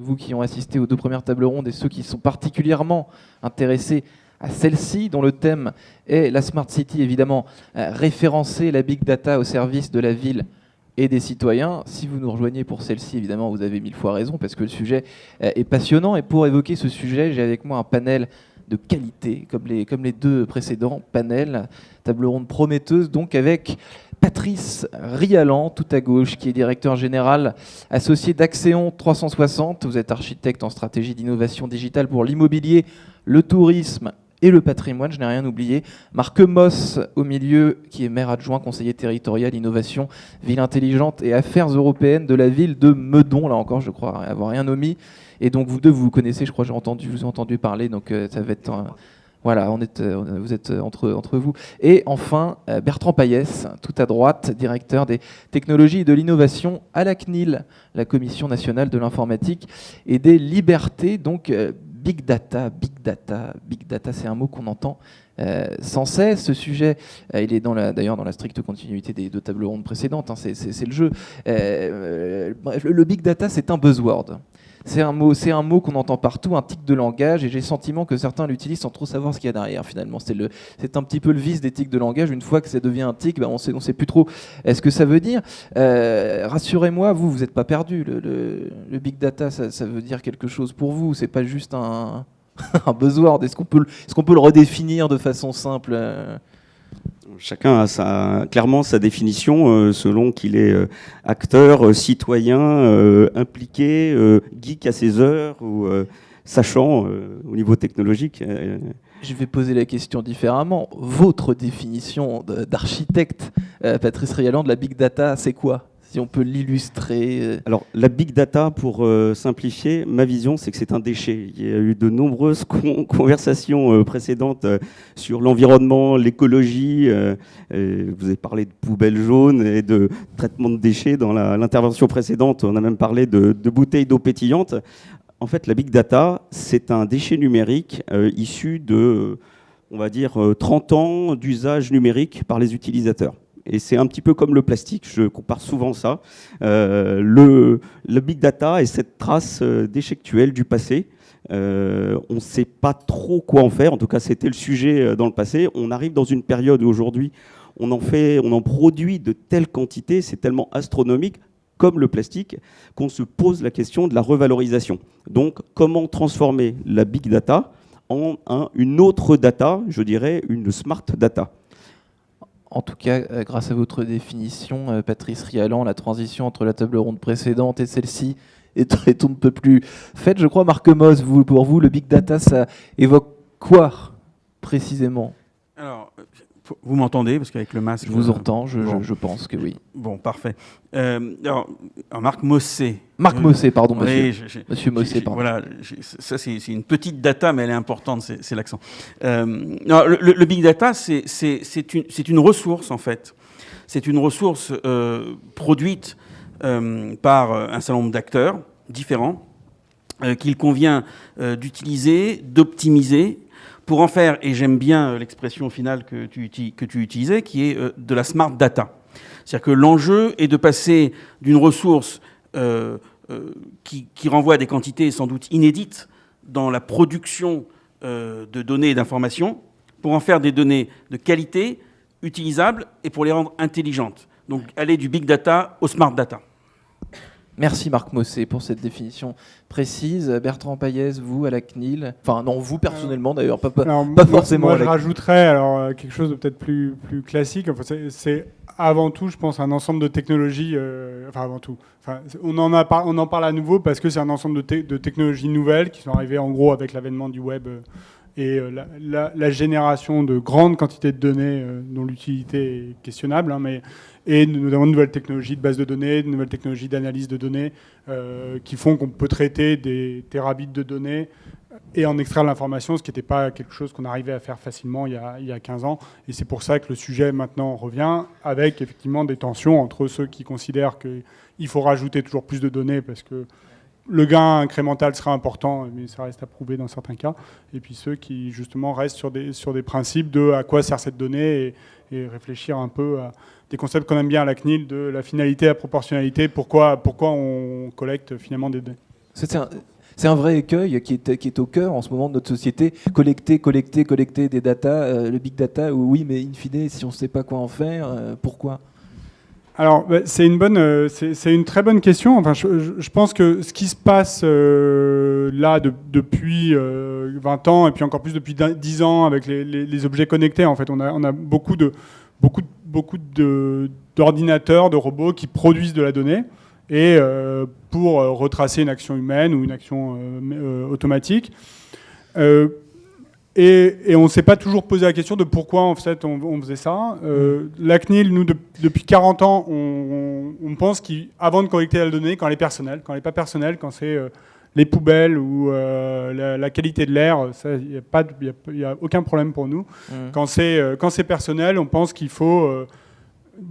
vous qui ont assisté aux 2 premières tables rondes et ceux qui sont particulièrement intéressés à celle-ci, dont le thème est la Smart City, évidemment, référencer la Big Data au service de la ville et des citoyens. Si vous nous rejoignez pour celle-ci, évidemment, vous avez 1000 fois raison, parce que le sujet est passionnant. Et pour évoquer ce sujet, j'ai avec moi un panel de qualité, comme les 2 précédents panels, table ronde prometteuse, donc avec Patrice Rialan, tout à gauche, qui est directeur général associé d'Axéon 360. Vous êtes architecte en stratégie d'innovation digitale pour l'immobilier, le tourisme et le patrimoine, je n'ai rien oublié. Marc Moss, au milieu, qui est maire adjoint, conseiller territorial, innovation, ville intelligente et affaires européennes de la ville de Meudon. Là encore, je crois avoir rien omis. Et donc vous 2, vous vous connaissez, je crois, je vous ai entendu parler, donc ça va être... voilà, vous êtes entre vous. Et enfin, Bertrand Payès, tout à droite, directeur des technologies et de l'innovation à la CNIL, la Commission nationale de l'informatique et des libertés. Donc, Big Data, c'est un mot qu'on entend sans cesse. Ce sujet, il est d'ailleurs dans la stricte continuité des 2 tables rondes précédentes, hein, c'est le jeu. Bref, le Big Data, c'est un buzzword. C'est un mot qu'on entend partout, un tic de langage, et j'ai le sentiment que certains l'utilisent sans trop savoir ce qu'il y a derrière, finalement. C'est un petit peu le vice des tics de langage. Une fois que ça devient un tic, on sait plus trop ce que ça veut dire. Rassurez-moi, vous n'êtes pas perdu. Le big data, ça veut dire quelque chose pour vous. C'est pas juste un buzzword. Est-ce qu'on peut le redéfinir de façon simple Chacun a clairement sa définition selon qu'il est acteur, citoyen, impliqué, geek à ses heures ou sachant au niveau technologique. Je vais poser la question différemment. Votre définition d'architecte, Patrice Rialan, de la big data, c'est quoi ? Si on peut l'illustrer. Alors, la big data, pour simplifier, ma vision, c'est que c'est un déchet. Il y a eu de nombreuses conversations précédentes sur l'environnement, l'écologie. Vous avez parlé de poubelles jaunes et de traitement de déchets dans l'intervention précédente. On a même parlé de bouteilles d'eau pétillante. En fait, la big data, c'est un déchet numérique issu de, on va dire, 30 ans d'usage numérique par les utilisateurs. Et c'est un petit peu comme le plastique, je compare souvent ça. Le big data est cette trace déchectuelle du passé. On ne sait pas trop quoi en faire, en tout cas c'était le sujet dans le passé. On arrive dans une période où aujourd'hui on en produit de telles quantités, c'est tellement astronomique, comme le plastique, qu'on se pose la question de la revalorisation. Donc comment transformer la big data en une autre data, je dirais une smart data. En tout cas, grâce à votre définition, Patrice Rialan, la transition entre la table ronde précédente et celle-ci est on ne peut plus faite. Je crois, Marc Moss, pour vous, le big data, ça évoque quoi précisément ? Alors, vous m'entendez ? Parce qu'avec le masque... Je vous entends, je pense que oui. Bon, parfait. Alors Marc Mossé. Marc Mossé, pardon, monsieur. Oui, monsieur Mossé, pardon. Voilà, ça c'est une petite data, mais elle est importante, c'est l'accent. Le big data, c'est une ressource, en fait. C'est une ressource produite par un certain nombre d'acteurs différents qu'il convient d'utiliser, d'optimiser, pour en faire, et j'aime bien l'expression finale que tu utilisais, qui est de la smart data. C'est-à-dire que l'enjeu est de passer d'une ressource qui renvoie à des quantités sans doute inédites dans la production de données et d'informations, pour en faire des données de qualité, utilisables, et pour les rendre intelligentes. Donc aller du big data au smart data. Merci Marc Mossé pour cette définition précise. Bertrand Payès, vous à la CNIL, enfin non, vous personnellement d'ailleurs, pas forcément. Moi je rajouterais quelque chose de peut-être plus classique. Enfin, c'est avant tout, je pense, un ensemble de technologies. Avant tout. On en parle à nouveau parce que c'est un ensemble de technologies nouvelles qui sont arrivées en gros avec l'avènement du web et la génération de grandes quantités de données dont l'utilité est questionnable, et notamment de nouvelles technologies de base de données, de nouvelles technologies d'analyse de données qui font qu'on peut traiter des terabits de données et en extraire l'information, ce qui n'était pas quelque chose qu'on arrivait à faire facilement il y a 15 ans. Et c'est pour ça que le sujet maintenant revient, avec effectivement des tensions entre ceux qui considèrent qu'il faut rajouter toujours plus de données parce que le gain incrémental sera important, mais ça reste à prouver dans certains cas. Et puis ceux qui, justement, restent sur des principes de à quoi sert cette donnée et réfléchir un peu à des concepts qu'on aime bien à la CNIL, de la finalité à la proportionnalité. Pourquoi on collecte finalement des données. C'est un vrai écueil qui est au cœur en ce moment de notre société. Collecter des data, le big data, oui, mais in fine, si on ne sait pas quoi en faire, pourquoi ? Alors, c'est une très bonne question. Enfin, je pense que ce qui se passe là depuis 20 ans, et puis encore plus depuis 10 ans avec les objets connectés, en fait, on a beaucoup d'ordinateurs, de robots qui produisent de la donnée, et pour retracer une action humaine ou une action automatique. Et on ne s'est pas toujours posé la question de pourquoi en fait, on faisait ça. La CNIL, nous, depuis 40 ans, on pense qu'avant de collecter la donnée, quand elle est personnelle, quand elle n'est pas personnelle, quand c'est les poubelles ou la qualité de l'air, il n'y a aucun problème pour nous. Quand c'est personnel, on pense qu'il faut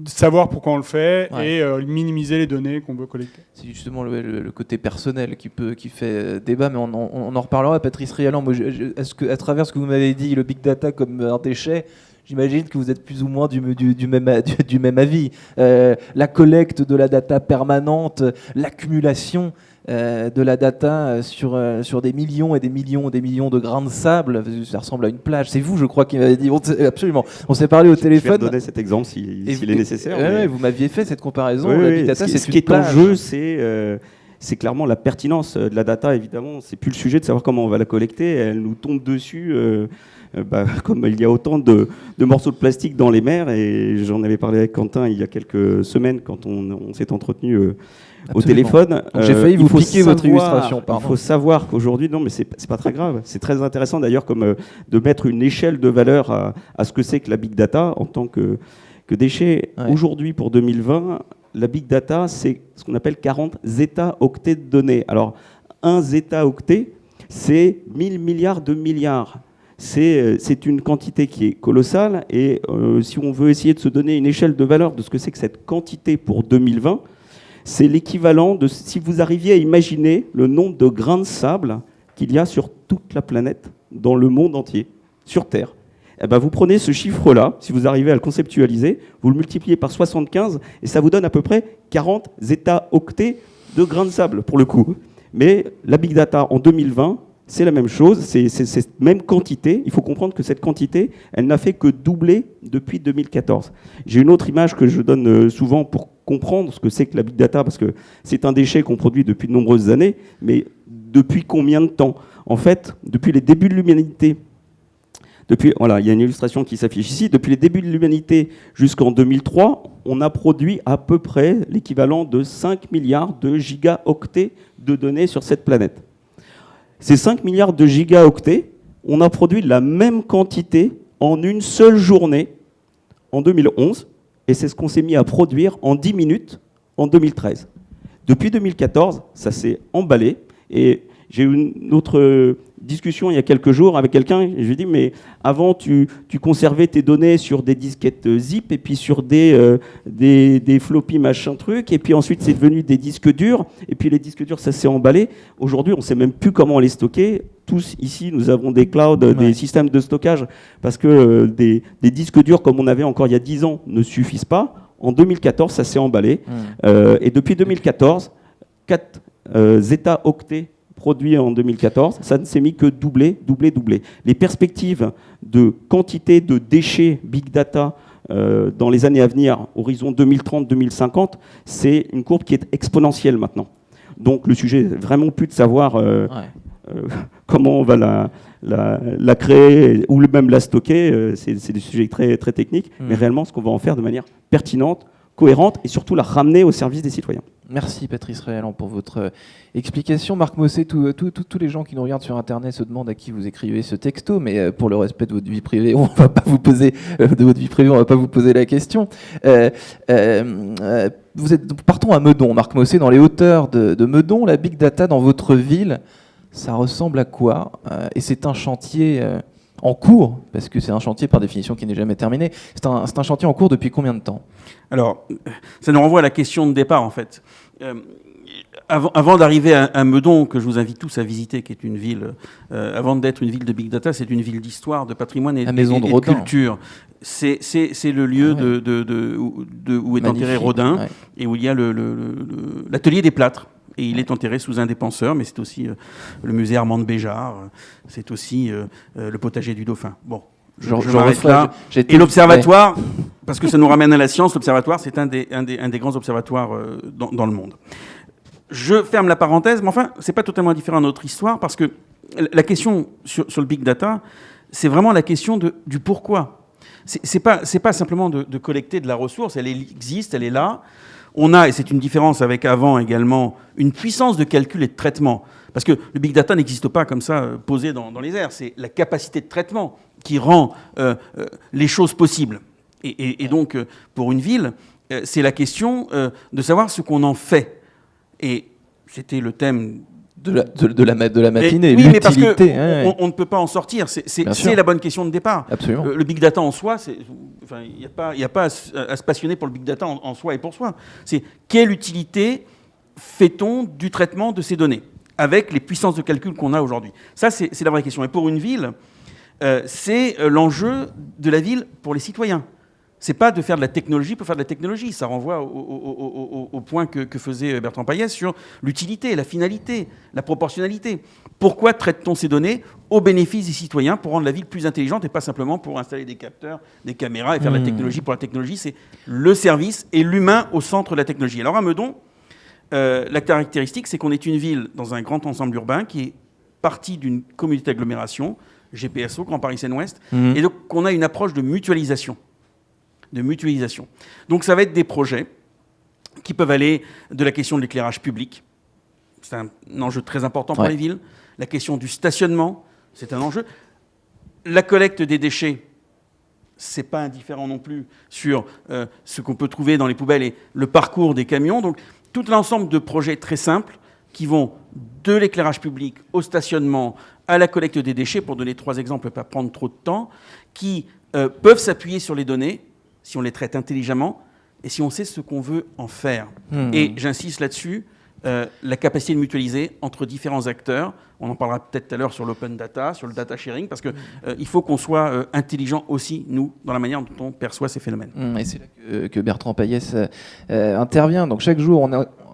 savoir pourquoi on le fait et minimiser les données qu'on veut collecter. C'est justement le côté personnel qui fait débat, mais on en reparlera. Patrice Rialan, est-ce que, à travers ce que vous m'avez dit, le big data comme un déchet, j'imagine que vous êtes plus ou moins du même avis. La collecte de la data permanente, l'accumulation de la data sur des millions et des millions et des millions de grains de sable, ça ressemble à une plage. C'est vous, je crois, qui m'avez dit. Absolument. On s'est parlé au téléphone. Je vais donner cet exemple s'il est nécessaire. Mais... vous m'aviez fait cette comparaison. Oui, la big data, c'est ce qui est en jeu, c'est clairement la pertinence de la data, évidemment. C'est plus le sujet de savoir comment on va la collecter. Elle nous tombe dessus. Comme il y a autant de morceaux de plastique dans les mers, et j'en avais parlé avec Quentin il y a quelques semaines quand on s'est entretenu au téléphone. J'ai failli vous piquer votre illustration. Il faut savoir qu'aujourd'hui, non, mais c'est pas très grave. C'est très intéressant d'ailleurs comme de mettre une échelle de valeur à ce que c'est que la big data en tant que déchet. Ouais. Aujourd'hui, pour 2020, la big data, c'est ce qu'on appelle 40 zeta-octets de données. Alors, un zeta-octet, c'est 1000 milliards de milliards. C'est une quantité qui est colossale, et si on veut essayer de se donner une échelle de valeur de ce que c'est que cette quantité pour 2020, c'est l'équivalent de si vous arriviez à imaginer le nombre de grains de sable qu'il y a sur toute la planète, dans le monde entier, sur Terre. Eh ben, vous prenez ce chiffre-là, si vous arrivez à le conceptualiser, vous le multipliez par 75, et ça vous donne à peu près 40 zeta-octets de grains de sable, pour le coup. Mais la big data en 2020, c'est la même chose, c'est cette même quantité. Il faut comprendre que cette quantité, elle n'a fait que doubler depuis 2014. J'ai une autre image que je donne souvent pour comprendre ce que c'est que la big data, parce que c'est un déchet qu'on produit depuis de nombreuses années, mais depuis combien de temps ? En fait, depuis les débuts de l'humanité, voilà, il y a une illustration qui s'affiche ici, depuis les débuts de l'humanité jusqu'en 2003, on a produit à peu près l'équivalent de 5 milliards de gigaoctets de données sur cette planète. Ces 5 milliards de gigaoctets, on a produit la même quantité en une seule journée en 2011, et c'est ce qu'on s'est mis à produire en 10 minutes en 2013. Depuis 2014, ça s'est emballé, et j'ai eu une autre discussion il y a quelques jours avec quelqu'un, et je lui ai dit, mais avant tu conservais tes données sur des disquettes zip, et puis sur des floppy machin truc, et puis ensuite c'est devenu des disques durs, et puis les disques durs ça s'est emballé. Aujourd'hui on ne sait même plus comment les stocker. Tous ici nous avons des clouds, des systèmes de stockage, parce que des disques durs comme on avait encore il y a 10 ans ne suffisent pas. En 2014 ça s'est emballé, et depuis 2014, 4 zeta-octets produit en 2014, ça ne s'est mis que doubler. Les perspectives de quantité de déchets big data dans les années à venir, horizon 2030-2050, c'est une courbe qui est exponentielle maintenant. Donc le sujet n'est vraiment plus de savoir comment on va la créer ou même la stocker, c'est des sujets très, très techniques, mais réellement ce qu'on va en faire de manière pertinente, cohérente, et surtout la ramener au service des citoyens. Merci Patrice Rialan pour votre explication. Marc Mossé, tous les gens qui nous regardent sur Internet se demandent à qui vous écrivez ce texto, mais pour le respect de votre vie privée, on va pas vous poser la question. Partons à Meudon, Marc Mossé, dans les hauteurs de Meudon, la big data dans votre ville, ça ressemble à quoi ? Et c'est un chantier en cours, parce que c'est un chantier par définition qui n'est jamais terminé. C'est un chantier en cours depuis combien de temps ? Alors, ça nous renvoie à la question de départ, en fait. Avant d'arriver à Meudon, que je vous invite tous à visiter, qui est une ville, avant d'être une ville de big data, c'est une ville d'histoire, de patrimoine et de culture. C'est le lieu où est enterré Rodin, et où il y a l'atelier des plâtres. et il est enterré sous un des penseurs, mais c'est aussi le musée Armand de Béjart, c'est aussi le potager du Dauphin. Bon, je m'arrête là. Et l'observatoire, parce que ça nous ramène à la science, l'observatoire, c'est un des grands observatoires dans le monde. Je ferme la parenthèse, mais enfin, c'est pas totalement différent de notre histoire, parce que la question sur le big data, c'est vraiment la question du pourquoi. C'est pas simplement de collecter de la ressource, elle existe, elle est là. On a, et c'est une différence avec avant également, une puissance de calcul et de traitement. Parce que le big data n'existe pas comme ça, posé dans les airs. C'est la capacité de traitement qui rend les choses possibles. Et donc, pour une ville, c'est la question de savoir ce qu'on en fait. Et c'était le thème de la matinée, oui, mais parce l'utilité. qu'on ne peut pas en sortir. C'est la bonne question de départ. Absolument. Le big data en soi, il n'y a pas à se passionner pour le big data en soi et pour soi. C'est quelle utilité fait-on du traitement de ces données avec les puissances de calcul qu'on a aujourd'hui. Ça, c'est la vraie question. Et pour une ville, c'est l'enjeu de la ville pour les citoyens. C'est pas de faire de la technologie pour faire de la technologie. Ça renvoie au point que faisait Bertrand Payès sur l'utilité, la finalité, la proportionnalité. Pourquoi traite-t-on ces données au bénéfice des citoyens pour rendre la ville plus intelligente et pas simplement pour installer des capteurs, des caméras et faire de la technologie pour la technologie. C'est le service et l'humain au centre de la technologie. Alors à Meudon, la caractéristique, c'est qu'on est une ville dans un grand ensemble urbain qui est partie d'une communauté d'agglomération, GPSO, Grand Paris Seine-Ouest, et donc on a une approche de mutualisation. Donc ça va être des projets qui peuvent aller de la question de l'éclairage public, c'est un enjeu très important pour les villes, la question du stationnement, c'est un enjeu, la collecte des déchets, c'est pas indifférent non plus sur ce qu'on peut trouver dans les poubelles et le parcours des camions, donc tout l'ensemble de projets très simples qui vont de l'éclairage public au stationnement, à la collecte des déchets, pour donner 3 exemples, pas prendre trop de temps, qui peuvent s'appuyer sur les données, si on les traite intelligemment, et si on sait ce qu'on veut en faire. Et j'insiste là-dessus, la capacité de mutualiser entre différents acteurs. On en parlera peut-être tout à l'heure sur l'open data, sur le data sharing, parce qu'il faut qu'on soit intelligent aussi, nous, dans la manière dont on perçoit ces phénomènes. Et c'est là que Bertrand Payès intervient. Donc chaque jour,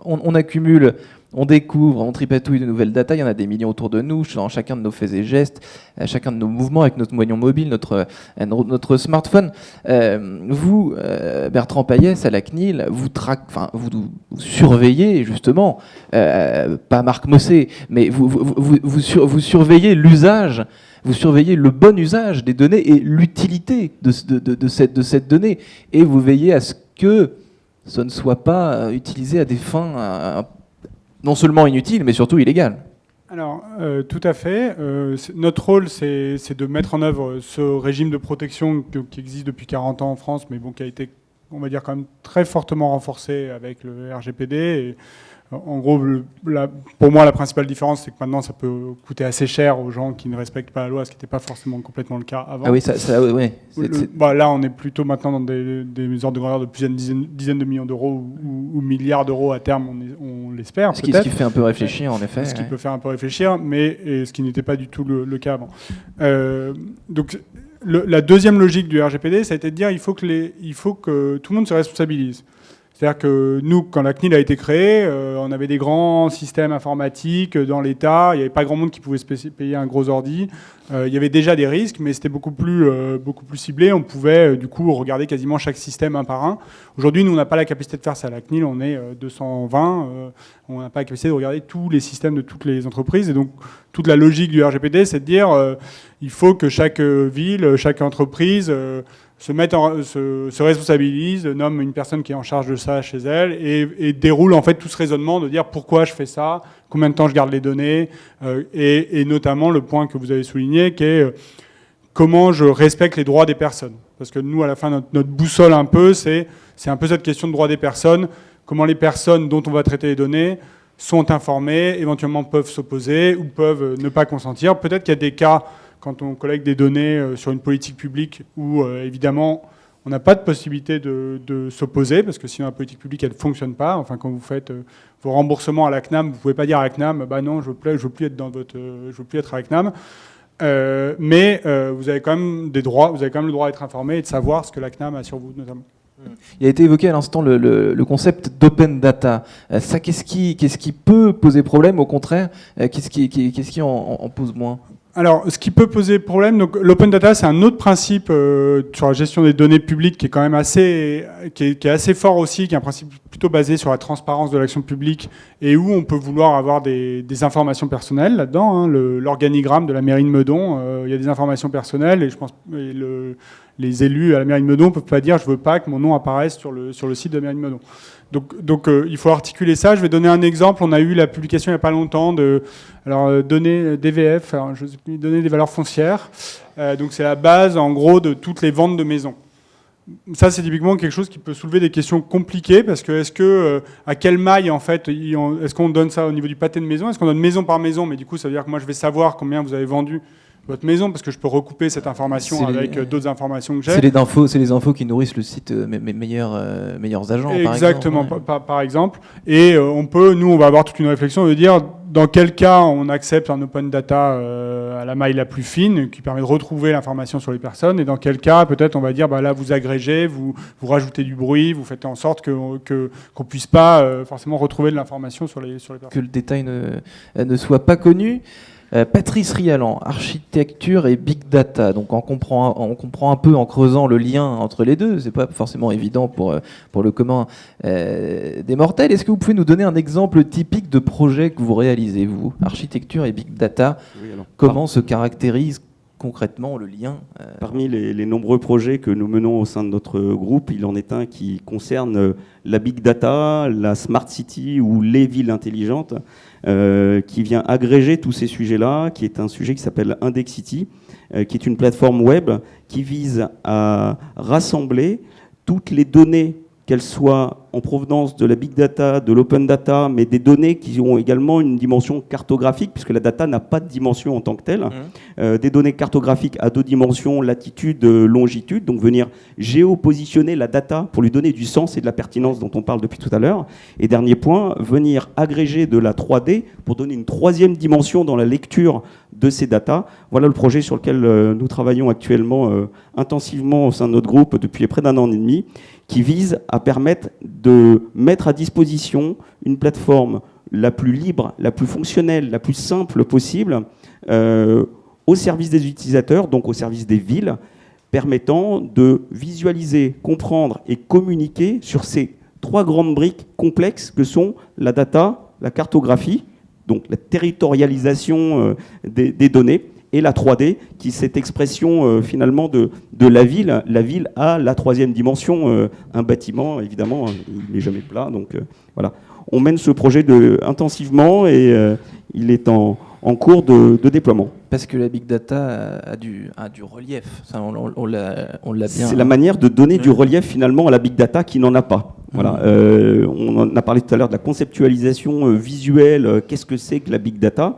on accumule, on découvre, on tripatouille de nouvelles data. Il y en a des millions autour de nous, dans chacun de nos faits et gestes, chacun de nos mouvements avec notre moyen mobile, notre smartphone. Vous, Bertrand Payès, à la CNIL, vous surveillez justement, pas Marc Mossé, mais vous surveillez l'usage. Vous surveillez le bon usage des données et l'utilité de cette donnée. Et vous veillez à ce que ce ne soit pas utilisé à des fins non seulement inutiles, mais surtout illégales. Alors, tout à fait. Notre rôle, c'est de mettre en œuvre ce régime de protection qui existe depuis 40 ans en France, mais bon, qui a été, on va dire, quand même très fortement renforcé avec le RGPD. Et, en gros, pour moi, la principale différence, c'est que maintenant, ça peut coûter assez cher aux gens qui ne respectent pas la loi, ce qui n'était pas forcément complètement le cas avant. Ah oui, oui. Là, on est plutôt maintenant dans des ordres de grandeur de plusieurs dizaines de millions d'euros ou milliards d'euros à terme, on l'espère. Ce qui fait un peu réfléchir, en effet. Ce qui peut faire un peu réfléchir, mais ce qui n'était pas du tout le cas avant. Donc, la deuxième logique du RGPD, ça a été de dire il faut que tout le monde se responsabilise. C'est-à-dire que nous, quand la CNIL a été créée, on avait des grands systèmes informatiques dans l'État. Il n'y avait pas grand monde qui pouvait se payer un gros ordi. Il y avait déjà des risques, mais c'était beaucoup plus ciblé. On pouvait, du coup, regarder quasiment chaque système un par un. Aujourd'hui, nous, on n'a pas la capacité de faire ça. À la CNIL, on est 220. On n'a pas la capacité de regarder tous les systèmes de toutes les entreprises. Et donc, toute la logique du RGPD, c'est de dire il faut que chaque ville, chaque entreprise se responsabilise, nomme une personne qui est en charge de ça chez elle et déroule en fait tout ce raisonnement de dire pourquoi je fais ça, combien de temps je garde les données et notamment le point que vous avez souligné qui est comment je respecte les droits des personnes. Parce que nous, à la fin, notre boussole un peu, c'est un peu cette question de droit des personnes, comment les personnes dont on va traiter les données sont informées, éventuellement peuvent s'opposer ou peuvent ne pas consentir. Peut-être qu'il y a des cas quand on collecte des données sur une politique publique où, évidemment, on n'a pas de possibilité de s'opposer, parce que sinon la politique publique, elle ne fonctionne pas. Enfin, quand vous faites vos remboursements à la CNAM, vous ne pouvez pas dire à la CNAM, bah non, je veux plus être à la CNAM. Mais vous avez quand même des droits, vous avez quand même le droit d'être informé et de savoir ce que la CNAM a sur vous, notamment. Il a été évoqué à l'instant le concept d'open data. Ça, qu'est-ce qui peut poser problème? Au contraire, qu'est-ce qui en pose moins? Alors, ce qui peut poser problème, donc l'open data, c'est un autre principe sur la gestion des données publiques qui est quand même qui est assez fort aussi, qui est un principe plutôt basé sur la transparence de l'action publique et où on peut vouloir avoir des informations personnelles là-dedans. Hein. L'organigramme de la mairie de Meudon, il y a des informations personnelles et je pense les élus à la mairie de Meudon ne peuvent pas dire je veux pas que mon nom apparaisse sur le site de la mairie de Meudon. Donc il faut articuler ça. Je vais donner un exemple. On a eu la publication il n'y a pas longtemps données DVF, données des valeurs foncières. Donc c'est la base en gros de toutes les ventes de maisons. Ça c'est typiquement quelque chose qui peut soulever des questions compliquées parce que à quelle maille en fait est-ce qu'on donne ça au niveau du pâté de maison? Est-ce qu'on donne maison par maison? Mais du coup ça veut dire que moi je vais savoir combien vous avez vendu votre maison parce que je peux recouper cette information avec d'autres informations que j'ai. C'est les infos qui nourrissent le site meilleurs agents. Exactement, par exemple. par exemple. Et on va avoir toute une réflexion de dire dans quel cas on accepte un open data à la maille la plus fine qui permet de retrouver l'information sur les personnes et dans quel cas peut-être on va dire là vous agrégez, vous rajoutez du bruit, vous faites en sorte qu'on puisse pas forcément retrouver de l'information sur les personnes. Que le détail ne soit pas connu. Patrice Rialan, architecture et big data. Donc on comprend un peu en creusant le lien entre les deux. C'est pas forcément évident pour le commun des mortels. Est-ce que vous pouvez nous donner un exemple typique de projet que vous réalisez, vous, architecture et big data? Oui, alors, comment se caractérise concrètement le lien? Parmi les nombreux projets que nous menons au sein de notre groupe, il en est un qui concerne la big data, la smart city ou les villes intelligentes, qui vient agréger tous ces sujets-là, qui est un sujet qui s'appelle Indexity, qui est une plateforme web qui vise à rassembler toutes les données, qu'elles soient en provenance de la big data, de l'open data, mais des données qui ont également une dimension cartographique, puisque la data n'a pas de dimension en tant que telle. Des données cartographiques à 2 dimensions, latitude, longitude, donc venir géopositionner la data pour lui donner du sens et de la pertinence dont on parle depuis tout à l'heure. Et dernier point, venir agréger de la 3D pour donner une 3e dimension dans la lecture de ces datas. Voilà le projet sur lequel nous travaillons actuellement intensivement au sein de notre groupe depuis près d'1 an et demi, qui vise à permettre de mettre à disposition une plateforme la plus libre, la plus fonctionnelle, la plus simple possible au service des utilisateurs, donc au service des villes, permettant de visualiser, comprendre et communiquer sur ces 3 grandes briques complexes que sont la data, la cartographie, donc la territorialisation des données, et la 3D, qui est cette expression finalement de la ville. La ville a la 3e dimension. Un bâtiment, évidemment, il n'est jamais plat. Donc voilà. On mène ce projet intensivement et il est en cours de déploiement. Parce que la big data a du relief. Ça, on l'a bien. C'est la manière de donner du relief finalement à la big data qui n'en a pas. Voilà. On en a parlé tout à l'heure de la conceptualisation visuelle. Qu'est-ce que c'est que la big data?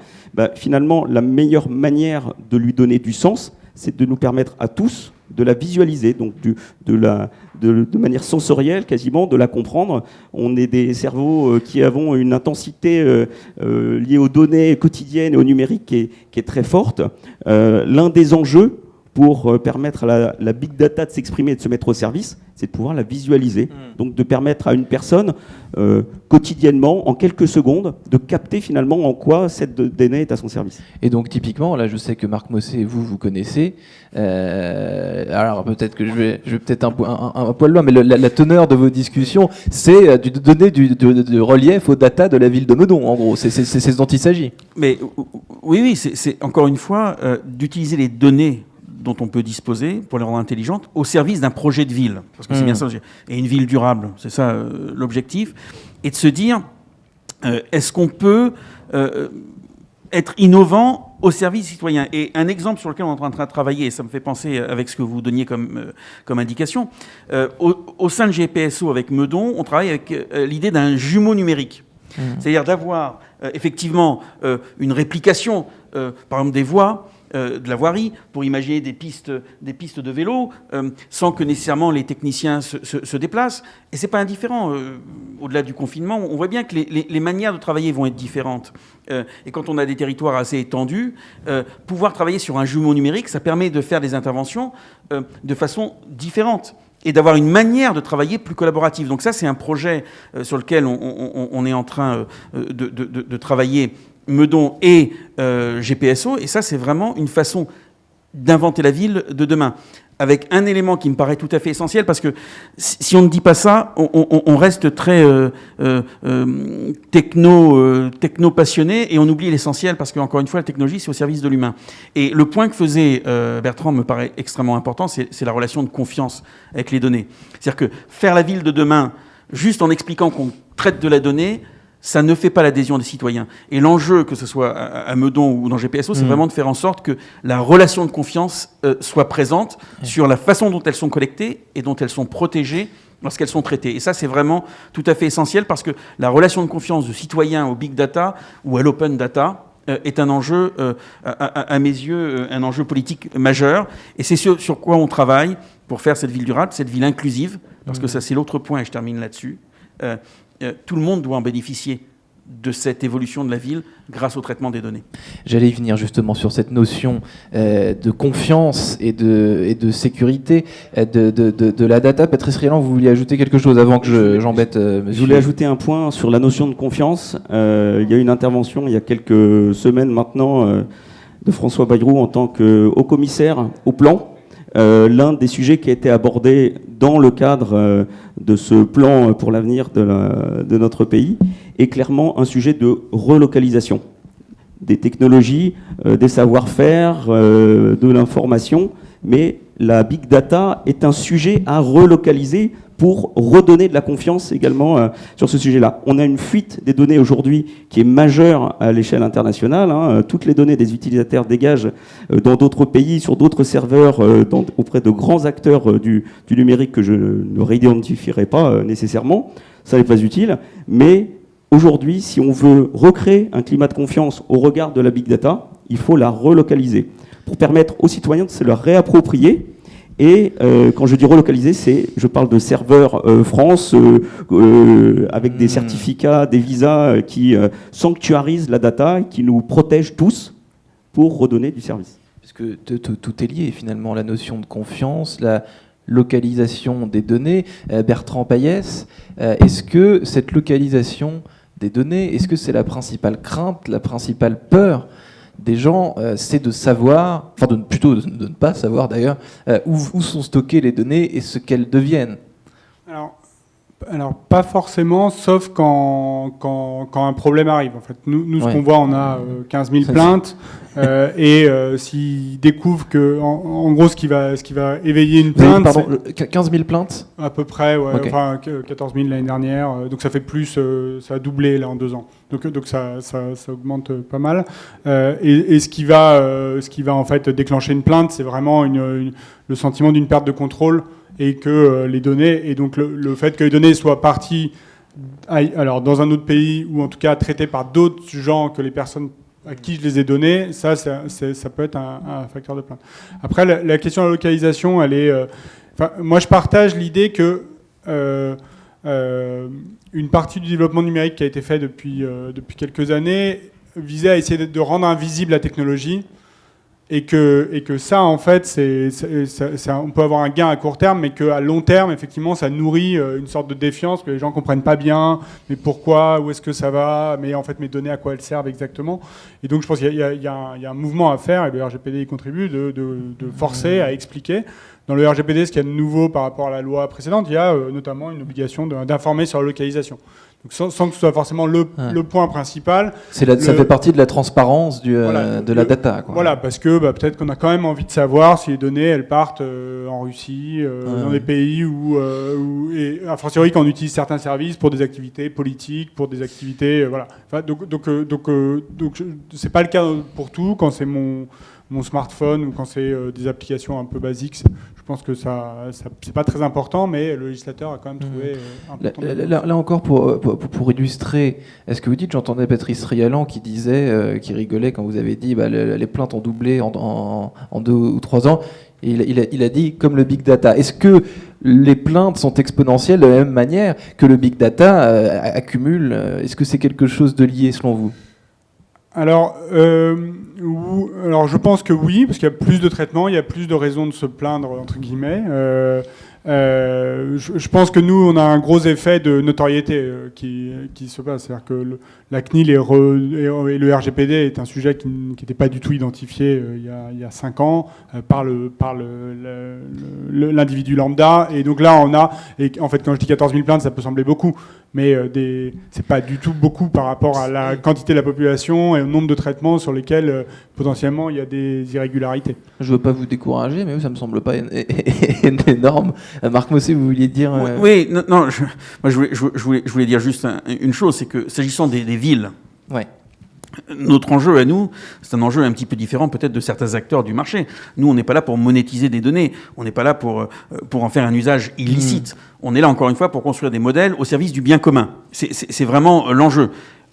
Finalement, la meilleure manière de lui donner du sens, c'est de nous permettre à tous de la visualiser, donc de manière sensorielle quasiment, de la comprendre. On est des cerveaux qui avons une intensité liée aux données quotidiennes et au numérique qui est très forte. L'un des enjeux pour permettre à la big data de s'exprimer et de se mettre au service, c'est de pouvoir la visualiser. Donc de permettre à une personne, quotidiennement, en quelques secondes, de capter finalement en quoi cette donnée est à son service. Et donc typiquement, là je sais que Marc Mossé, vous connaissez, alors peut-être que je vais peut-être un poil loin, mais la teneur de vos discussions, c'est de donner du relief aux data de la ville de Meudon, en gros. C'est ce dont il s'agit. Mais oui, c'est encore une fois d'utiliser les données dont on peut disposer pour les rendre intelligentes au service d'un projet de ville. Parce que c'est bien ça. Et une ville durable, c'est ça l'objectif. Et de se dire, est-ce qu'on peut être innovant au service citoyen? Et un exemple sur lequel on est en train de travailler, et ça me fait penser avec ce que vous donniez comme indication, au sein de GPSO avec Meudon, on travaille avec l'idée d'un jumeau numérique. C'est-à-dire d'avoir effectivement une réplication, par exemple des voies, de la voirie, pour imaginer des pistes de vélo, sans que nécessairement les techniciens se déplacent. Et c'est pas indifférent. Au-delà du confinement, on voit bien que les manières de travailler vont être différentes. Et quand on a des territoires assez étendus, pouvoir travailler sur un jumeau numérique, ça permet de faire des interventions de façon différente. et d'avoir une manière de travailler plus collaborative. Donc ça, c'est un projet sur lequel on est en train de travailler, Meudon et GPSO, et ça, c'est vraiment une façon d'inventer la ville de demain. Avec un élément qui me paraît tout à fait essentiel, parce que si on ne dit pas ça, on reste très techno-passionné et on oublie l'essentiel, parce qu'encore une fois, la technologie, c'est au service de l'humain. Et le point que faisait Bertrand me paraît extrêmement important, c'est la relation de confiance avec les données. C'est-à-dire que faire la ville de demain, juste en expliquant qu'on traite de la donnée, ça ne fait pas l'adhésion des citoyens. Et l'enjeu, que ce soit à Meudon ou dans GPSO, c'est vraiment de faire en sorte que la relation de confiance soit présente sur la façon dont elles sont collectées et dont elles sont protégées lorsqu'elles sont traitées. Et ça, c'est vraiment tout à fait essentiel, parce que la relation de confiance du citoyen au big data ou à l'open data est un enjeu, à mes yeux, un enjeu politique majeur. Et c'est sur quoi on travaille pour faire cette ville durable, cette ville inclusive, parce que ça, c'est l'autre point, et je termine là-dessus. Tout le monde doit en bénéficier de cette évolution de la ville grâce au traitement des données. J'allais y venir justement sur cette notion de confiance et de sécurité de la data. Patrice Rieland, vous vouliez ajouter quelque chose avant que j'embête monsieur? Je voulais ajouter un point sur la notion de confiance. Il y a eu une intervention il y a quelques semaines maintenant de François Bayrou en tant que haut-commissaire au plan. L'un des sujets qui a été abordé dans le cadre de ce plan pour l'avenir de notre pays est clairement un sujet de relocalisation des technologies, des savoir-faire, de l'information, mais la big data est un sujet à relocaliser pour redonner de la confiance également sur ce sujet-là. On a une fuite des données aujourd'hui qui est majeure à l'échelle internationale. Toutes les données des utilisateurs dégagent dans d'autres pays, sur d'autres serveurs, auprès de grands acteurs du numérique que je ne réidentifierai pas nécessairement. Ça n'est pas utile. Mais aujourd'hui, si on veut recréer un climat de confiance au regard de la big data, il faut la relocaliser pour permettre aux citoyens de se la réapproprier. Et quand je dis relocaliser, je parle de serveurs France avec des certificats, des visas qui sanctuarisent la data, qui nous protègent tous pour redonner du service. Parce que tout est lié finalement, la notion de confiance, la localisation des données. Bertrand Payès, est-ce que cette localisation des données, est-ce que c'est la principale crainte, la principale peur des gens, c'est de savoir, enfin plutôt de ne pas savoir d'ailleurs, où sont stockées les données et ce qu'elles deviennent? Alors pas forcément, sauf quand un problème arrive. En fait, nous ce qu'on voit, on a 15 000 plaintes, et s'ils découvrent que, en gros, ce qui va éveiller une plainte... Pardon, 15 000 plaintes à peu près, ouais, okay. Enfin 14 000 l'année dernière, donc ça fait plus, ça a doublé là en 2 ans. Donc ça augmente pas mal. Et ce qui va en fait déclencher une plainte, c'est vraiment le sentiment d'une perte de contrôle, et que les données, et donc le fait que les données soient parties alors dans un autre pays, ou en tout cas traitées par d'autres gens que les personnes à qui je les ai données, ça peut être un facteur de plainte. Après, la question de la localisation, elle est... moi, je partage l'idée que une partie du développement numérique qui a été fait depuis quelques années visait à essayer de rendre invisible la technologie, et que ça, en fait, on peut avoir un gain à court terme, mais qu'à long terme, effectivement, ça nourrit une sorte de défiance, que les gens ne comprennent pas bien, mais pourquoi, où est-ce que ça va, mais en fait, mes données, à quoi elles servent exactement. Et donc, je pense qu'il y a un mouvement à faire, et le RGPD y contribue, de forcer à expliquer. Dans le RGPD, ce qu'il y a de nouveau par rapport à la loi précédente, il y a notamment une obligation d'informer sur la localisation. Donc sans que ce soit forcément le point principal. Ça fait partie de la transparence de la data, quoi. Voilà, parce que peut-être qu'on a quand même envie de savoir si les données elles partent en Russie, dans des pays où et a fortiori quand on utilise certains services pour des activités politiques, pour des activités, voilà. Enfin, donc c'est pas le cas pour tout. Quand c'est mon smartphone ou quand c'est des applications un peu basiques, je pense que ça c'est pas très important, mais le législateur a quand même trouvé important. Là encore, pour illustrer ce que vous dites, j'entendais Patrice Rieland qui disait, qui rigolait quand vous avez dit les plaintes ont doublé en 2 ou 3 ans. Et il a dit comme le big data. Est-ce que les plaintes sont exponentielles de la même manière que le big data accumule? Est-ce que c'est quelque chose de lié selon vous? Alors je pense que oui, parce qu'il y a plus de traitements, il y a plus de raisons de se plaindre, entre guillemets. Je pense que nous, on a un gros effet de notoriété qui se passe. C'est-à-dire que la CNIL et le RGPD est un sujet qui n'était pas du tout identifié il y a 5 ans par l'individu lambda. Et donc là, en fait, quand je dis 14 000 plaintes, ça peut sembler beaucoup, mais c'est pas du tout beaucoup par rapport à la quantité de la population et au nombre de traitements sur lesquels potentiellement il y a des irrégularités. Je veux pas vous décourager, mais ça me semble pas énorme. Marc Mossé, vous vouliez dire... Oui, non, je voulais dire juste une chose, c'est que s'agissant des villes, ouais. Notre enjeu à nous, c'est un enjeu un petit peu différent peut-être de certains acteurs du marché. Nous, on n'est pas là pour monétiser des données, on n'est pas là pour en faire un usage illicite. On est là, encore une fois, pour construire des modèles au service du bien commun. C'est vraiment l'enjeu.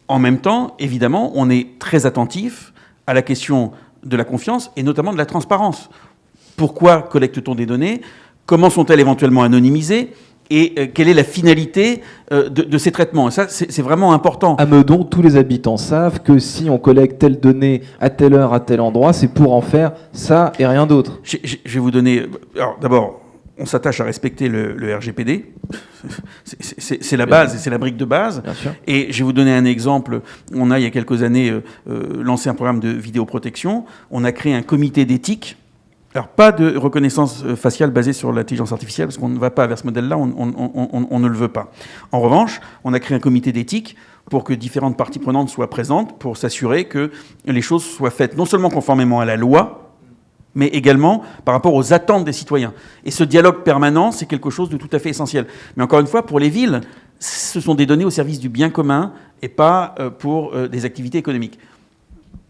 En même temps, évidemment, on est très attentif à la question de la confiance et notamment de la transparence. Pourquoi collecte-t-on des données ? Comment sont-elles éventuellement anonymisées ? Et quelle est la finalité de ces traitements ? Et ça, c'est vraiment important. À Meudon, tous les habitants savent que si on collecte telle donnée à telle heure, à tel endroit, c'est pour en faire ça et rien d'autre. Je vais vous donner... Alors, d'abord, on s'attache à respecter le RGPD. C'est la base et c'est la brique de base. Bien sûr. Et je vais vous donner un exemple. On a, il y a quelques années, lancé un programme de vidéoprotection. On a créé un comité d'éthique. Alors, pas de reconnaissance faciale basée sur l'intelligence artificielle, parce qu'on ne va pas vers ce modèle-là, on ne le veut pas. En revanche, on a créé un comité d'éthique pour que différentes parties prenantes soient présentes, pour s'assurer que les choses soient faites non seulement conformément à la loi, mais également par rapport aux attentes des citoyens. Et ce dialogue permanent, c'est quelque chose de tout à fait essentiel. Mais encore une fois, pour les villes, ce sont des données au service du bien commun et pas pour des activités économiques.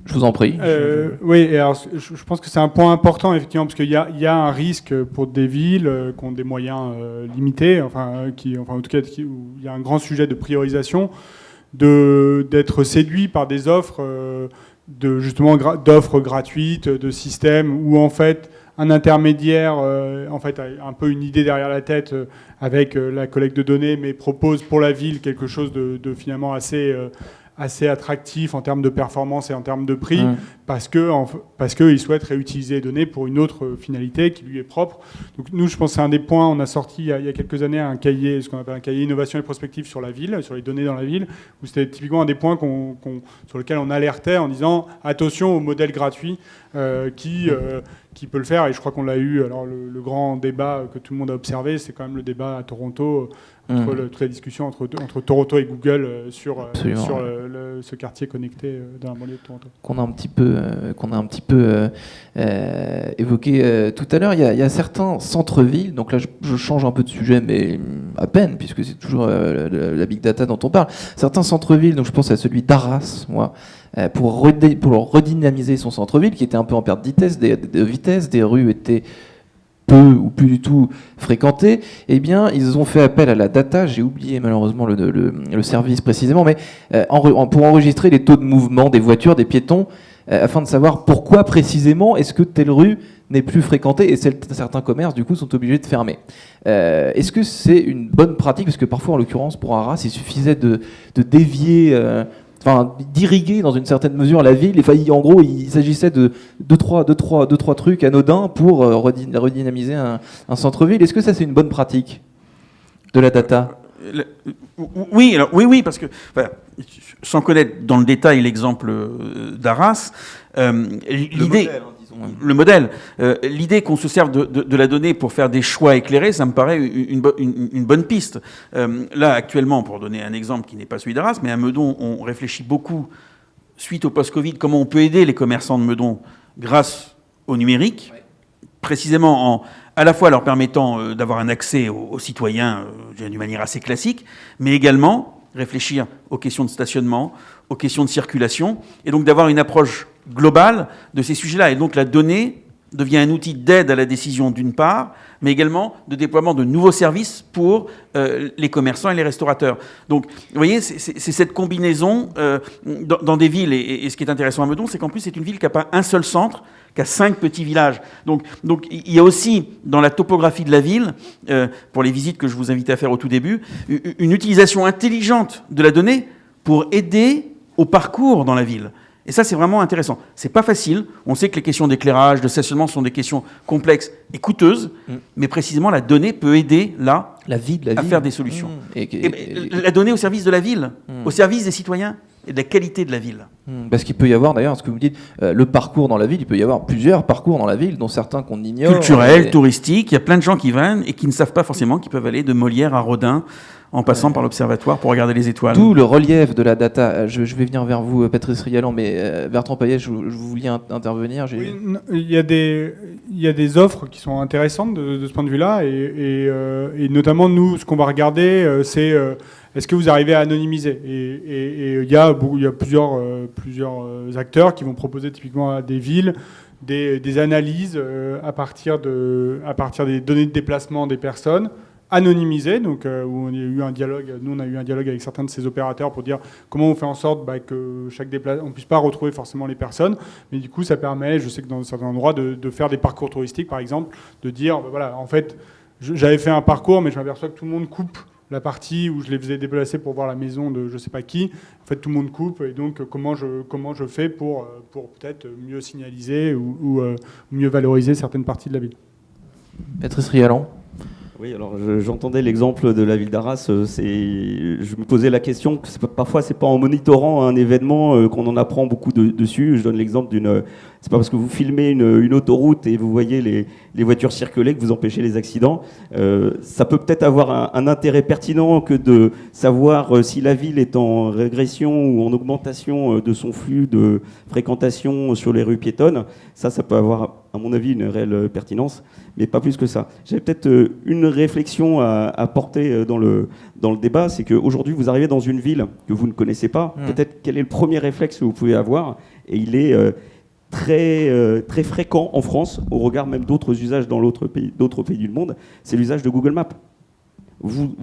Je vous en prie. Oui, et alors, je pense que c'est un point important, effectivement, parce qu'il y a un risque pour des villes qui ont des moyens limités, en tout cas, où il y a un grand sujet de priorisation, d'être séduit par des offres, d'offres gratuites, de systèmes où, en fait, un intermédiaire, a un peu une idée derrière la tête avec la collecte de données, mais propose pour la ville quelque chose de finalement assez attractif en termes de performance et en termes de prix, parce qu'il souhaite réutiliser les données pour une autre finalité qui lui est propre. Donc nous, je pense que c'est un des points, on a sorti il y a quelques années un cahier, ce qu'on appelle un cahier innovation et prospective sur la ville, sur les données dans la ville, où c'était typiquement un des points sur lequel on alertait en disant attention au modèle gratuit qui peut le faire. Et je crois qu'on l'a eu, alors le grand débat que tout le monde a observé, c'est quand même le débat à Toronto, toute la discussion entre Toronto et Google sur ce quartier connecté dans la banlieue de Toronto. Qu'on a un petit peu évoqué tout à l'heure. Il y a certains centres-villes, donc là je change un peu de sujet, mais à peine, puisque c'est toujours la big data dont on parle. Certains centres-villes, donc je pense à celui d'Arras, moi, pour redynamiser son centre-ville, qui était un peu en perte de vitesse, des rues étaient peu ou plus du tout fréquentées, eh bien, ils ont fait appel à la data, j'ai oublié malheureusement le service précisément, mais pour enregistrer les taux de mouvement des voitures, des piétons, afin de savoir pourquoi précisément est-ce que telle rue n'est plus fréquentée et certains commerces, du coup, sont obligés de fermer. Est-ce que c'est une bonne pratique ? Parce que parfois, en l'occurrence, pour Arras, il suffisait de dévier... d'irriguer dans une certaine mesure la ville. En gros, il s'agissait de deux, trois trucs anodins pour redynamiser un centre-ville. Est-ce que ça, c'est une bonne pratique de la data ? Oui, parce que, sans connaître dans le détail l'exemple d'Arras, l'idée... Le modèle, l'idée qu'on se serve de la donnée pour faire des choix éclairés, ça me paraît une bonne piste. Là, actuellement, pour donner un exemple qui n'est pas celui d'Arras, mais à Meudon, on réfléchit beaucoup, suite au post-Covid, comment on peut aider les commerçants de Meudon grâce au numérique, précisément à la fois leur permettant d'avoir un accès aux citoyens d'une manière assez classique, mais également réfléchir aux questions de stationnement, aux questions de circulation, et donc d'avoir une approche globale de ces sujets-là. Et donc la donnée devient un outil d'aide à la décision d'une part, mais également de déploiement de nouveaux services pour les commerçants et les restaurateurs. Donc, vous voyez, c'est cette combinaison dans des villes. Et ce qui est intéressant à Meudon, c'est qu'en plus, c'est une ville qui n'a pas un seul centre, qui a 5 petits villages. Donc, il y a aussi, dans la topographie de la ville, pour les visites que je vous invitais à faire au tout début, une utilisation intelligente de la donnée pour aider au parcours dans la ville. Et ça, c'est vraiment intéressant. C'est pas facile. On sait que les questions d'éclairage, de stationnement sont des questions complexes et coûteuses, mais précisément, la donnée peut aider là La vie de la à ville. faire des solutions. Et La donnée au service de la ville, au service des citoyens et de la qualité de la ville. Parce qu'il peut y avoir, d'ailleurs, ce que vous me dites, le parcours dans la ville, il peut y avoir plusieurs parcours dans la ville, dont certains qu'on ignore. Culturel, touristique, il y a plein de gens qui viennent et qui ne savent pas forcément qu'ils peuvent aller de Molière à Rodin en passant par l'observatoire pour regarder les étoiles. Tout le relief de la data. Je vais venir vers vous, Patrice Rialan, mais Bertrand Payet, je voulais intervenir. Oui, il y a des offres qui sont intéressantes de ce point de vue-là, et notamment nous, ce qu'on va regarder, c'est est-ce que vous arrivez à anonymiser. Et il y a plusieurs acteurs qui vont proposer typiquement à des villes des analyses à partir des données de déplacement des personnes, anonymisé, donc où on a eu un dialogue. Nous, on a eu un dialogue avec certains de ces opérateurs pour dire comment on fait en sorte que on puisse pas retrouver forcément les personnes, mais du coup, ça permet, je sais que dans certains endroits, de faire des parcours touristiques, par exemple, de dire, voilà, en fait, j'avais fait un parcours, mais je m'aperçois que tout le monde coupe la partie où je les faisais déplacer pour voir la maison de je sais pas qui. En fait, tout le monde coupe, et donc comment je fais pour peut-être mieux signaliser ou mieux valoriser certaines parties de la ville. Patrice Rialan. Oui, alors j'entendais l'exemple de la ville d'Arras. Je me posais la question que parfois c'est pas en monitorant un événement qu'on en apprend beaucoup dessus. Je donne l'exemple c'est pas parce que vous filmez une autoroute et vous voyez les voitures circuler que vous empêchez les accidents. Ça peut peut-être avoir un intérêt pertinent que de savoir si la ville est en régression ou en augmentation de son flux de fréquentation sur les rues piétonnes. Ça peut avoir, à mon avis, une réelle pertinence, mais pas plus que ça. J'avais peut-être une réflexion à porter dans le débat, c'est qu'aujourd'hui, vous arrivez dans une ville que vous ne connaissez pas. Peut-être quel est le premier réflexe que vous pouvez avoir, et il est très fréquent en France, au regard même d'autres usages dans d'autres pays du monde, c'est l'usage de Google Maps. Vous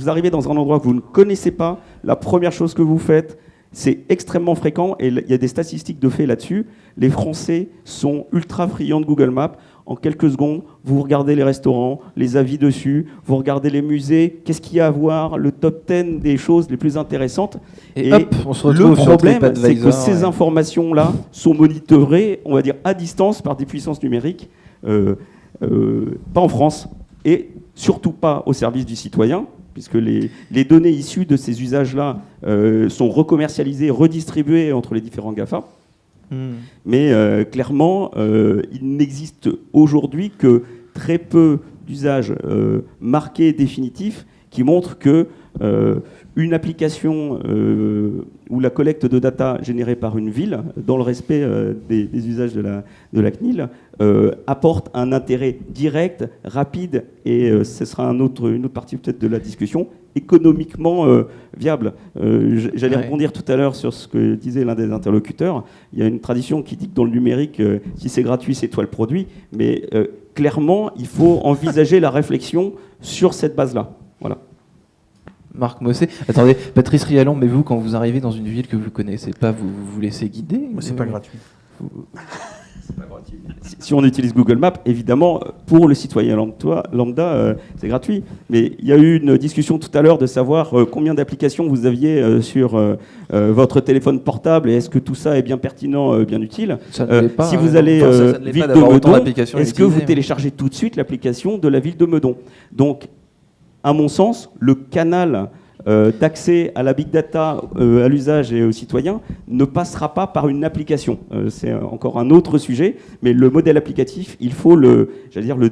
arrivez dans un endroit que vous ne connaissez pas, la première chose que vous faites, c'est extrêmement fréquent, et il y a des statistiques de fait là-dessus. Les Français sont ultra friands de Google Maps. En quelques secondes, vous regardez les restaurants, les avis dessus, vous regardez les musées, qu'est-ce qu'il y a à voir, le top 10 des choses les plus intéressantes. Et hop, on se retrouve le sur problème, c'est TripAdvisor, que ces informations-là sont monitorées, on va dire, à distance par des puissances numériques, pas en France, et surtout pas au service du citoyen, puisque les données issues de ces usages-là sont recommercialisées, redistribuées entre les différents GAFA. Mais clairement, il n'existe aujourd'hui que très peu d'usages marqués définitifs qui montrent que une application ou la collecte de data générée par une ville, dans le respect des usages de la CNIL, apporte un intérêt direct, rapide, et ce sera une autre partie peut-être de la discussion, économiquement viable. J'allais rebondir tout à l'heure sur ce que disait l'un des interlocuteurs. Il y a une tradition qui dit que dans le numérique, si c'est gratuit, c'est toi le produit, mais clairement, il faut envisager la réflexion sur cette base-là. Voilà. Marc Mossé. Attendez, Patrice Rialan, mais vous, quand vous arrivez dans une ville que vous ne connaissez pas, vous vous laissez guider? C'est pas gratuit. C'est pas gratuit. Si on utilise Google Maps, évidemment, pour le citoyen lambda, c'est gratuit. Mais il y a eu une discussion tout à l'heure de savoir combien d'applications vous aviez sur votre téléphone portable, et est-ce que tout ça est bien pertinent, bien utile. Ça ne l'est pas, si vous allez ville de Meudon, est-ce que vous téléchargez tout de suite l'application de la ville de Meudon? Donc, à mon sens, le canal d'accès à la big data, à l'usage et aux citoyens, ne passera pas par une application. C'est encore un autre sujet, mais le modèle applicatif, il faut le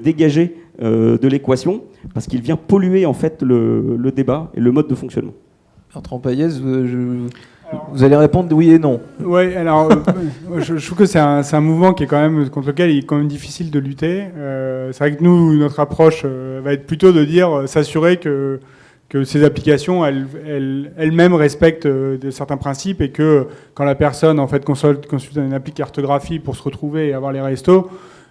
dégager de l'équation, parce qu'il vient polluer en fait le débat et le mode de fonctionnement. Bertrand Payet, vous allez répondre oui et non. Oui, alors je trouve que c'est un mouvement qui est quand même, contre lequel il est quand même difficile de lutter. C'est vrai que nous, notre approche va être plutôt de dire, s'assurer que ces applications, elles-mêmes respectent certains principes, et que quand la personne en fait consulte une appli cartographie pour se retrouver et avoir les restos,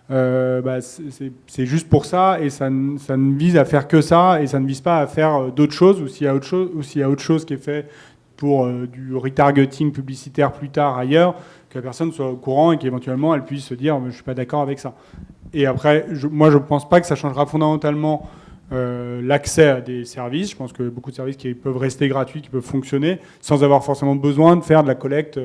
c'est juste pour ça, et ça ne vise à faire que ça, et ça ne vise pas à faire d'autres choses, ou s'il y a autre chose qui est fait pour du retargeting publicitaire plus tard ailleurs, que la personne soit au courant et qu'éventuellement elle puisse se dire je ne suis pas d'accord avec ça. Et après, moi je ne pense pas que ça changera fondamentalement l'accès à des services. Je pense que beaucoup de services qui peuvent rester gratuits, qui peuvent fonctionner, sans avoir forcément besoin de faire de la collecte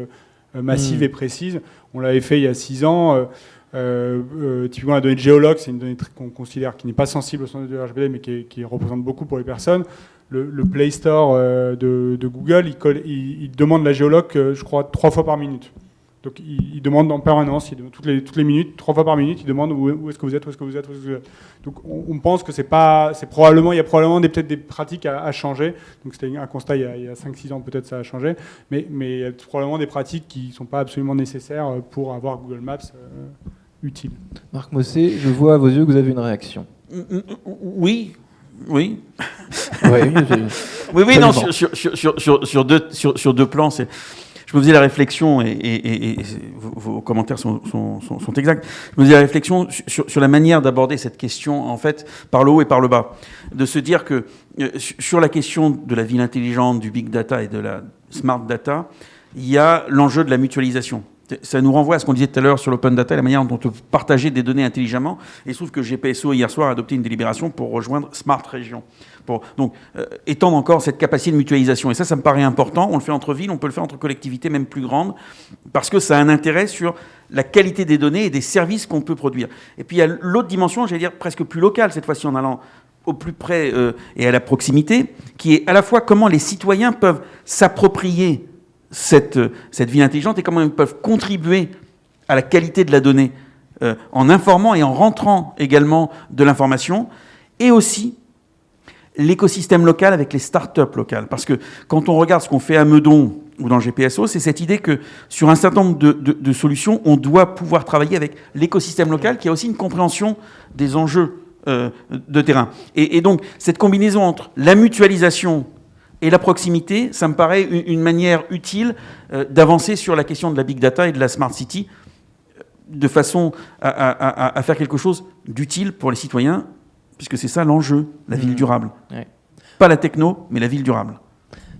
massive et précise. On l'avait fait il y a 6 ans. Typiquement, la donnée de géologue, c'est une donnée qu'on considère qui n'est pas sensible au sens de RGPD, mais qui représente beaucoup pour les personnes. Le Play Store de Google, il demande la géologue, je crois, 3 fois par minute. Donc, il demande en permanence, toutes les minutes, 3 fois par minute, il demande où est-ce que vous êtes, où est-ce que vous êtes, où est-ce que vous êtes. Donc, on pense que il y a probablement peut-être des pratiques à changer. Donc, c'était un constat il y a 5-6 ans, peut-être ça a changé. Mais il y a probablement des pratiques qui ne sont pas absolument nécessaires pour avoir Google Maps utile. Marc Mossé, je vois à vos yeux que vous avez une réaction. Oui. Oui, non, sur deux plans, je me faisais la réflexion, et vos commentaires sont exacts, je me faisais la réflexion sur la manière d'aborder cette question, en fait, par le haut et par le bas. De se dire que sur la question de la ville intelligente, du big data et de la smart data, il y a l'enjeu de la mutualisation. Ça nous renvoie à ce qu'on disait tout à l'heure sur l'open data, la manière dont on peut partager des données intelligemment. Et il se trouve que GPSO, hier soir, a adopté une délibération pour rejoindre Smart Région. Donc, étendre encore cette capacité de mutualisation. Et ça me paraît important. On le fait entre villes, on peut le faire entre collectivités, même plus grandes, parce que ça a un intérêt sur la qualité des données et des services qu'on peut produire. Et puis, il y a l'autre dimension, j'allais dire presque plus locale, cette fois-ci, en allant au plus près et à la proximité, qui est à la fois comment les citoyens peuvent s'approprier cette ville intelligente et comment ils peuvent contribuer à la qualité de la donnée en informant et en rentrant également de l'information, et aussi l'écosystème local avec les start-up locales. Parce que quand on regarde ce qu'on fait à Meudon ou dans GPSO, c'est cette idée que sur un certain nombre de solutions, on doit pouvoir travailler avec l'écosystème local qui a aussi une compréhension des enjeux de terrain. Et donc, cette combinaison entre la mutualisation et la proximité, ça me paraît une manière utile d'avancer sur la question de la big data et de la smart city, de façon à faire quelque chose d'utile pour les citoyens, puisque c'est ça l'enjeu, la ville durable. Ouais. Pas la techno, mais la ville durable.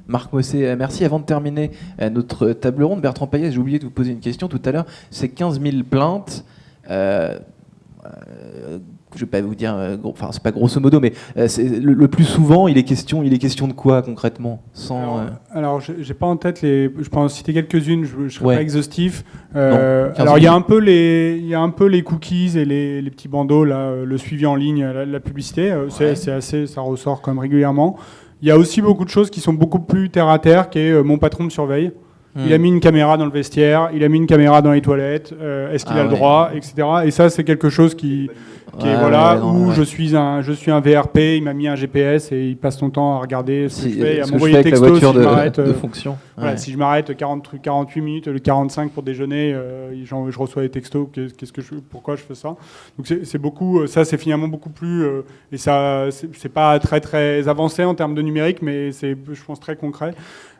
Marc Mossé, merci. Avant de terminer notre table ronde, Bertrand Payès, j'ai oublié de vous poser une question tout à l'heure. C'est 15 000 plaintes. Je ne vais pas vous dire, c'est pas grosso modo, mais le plus souvent, il est question de quoi concrètement Alors j'ai pas en tête je peux en citer quelques-unes, je ne serai pas exhaustif. Alors il y a un peu les cookies et les petits bandeaux, là, le suivi en ligne, la publicité, ça ressort quand même régulièrement. Il y a aussi beaucoup de choses qui sont beaucoup plus terre à terre, qui est mon patron me surveille. Il a mis une caméra dans le vestiaire, il a mis une caméra dans les toilettes, est-ce qu'il a le droit, etc. Et ça, c'est quelque chose qui est où je suis un VRP, il m'a mis un GPS et il passe son temps à regarder ce que je fais, à m'envoyer des textos si je m'arrête. De fonction. Voilà, si je m'arrête 48 minutes, le 45 pour déjeuner, je reçois des textos, pourquoi je fais ça. Donc c'est beaucoup, ça c'est finalement beaucoup plus, et ça c'est pas très très avancé en termes de numérique, mais c'est, je pense, très concret.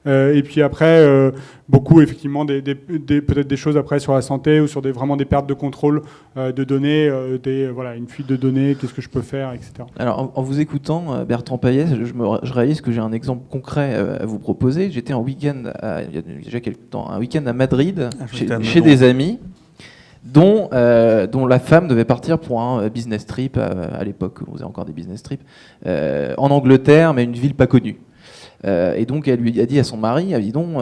Et puis après, beaucoup effectivement peut-être des choses après sur la santé ou sur vraiment des pertes de contrôle de données, une fuite de données, qu'est-ce que je peux faire, etc. Alors en vous écoutant, Bertrand Payès, je réalise que j'ai un exemple concret à vous proposer. J'étais en week-end, il y a déjà quelques temps, un week-end à Madrid, chez des amis, dont la femme devait partir pour un business trip, à l'époque, on faisait encore des business trips, en Angleterre, mais une ville pas connue. Et donc elle lui a dit à son mari, dis donc,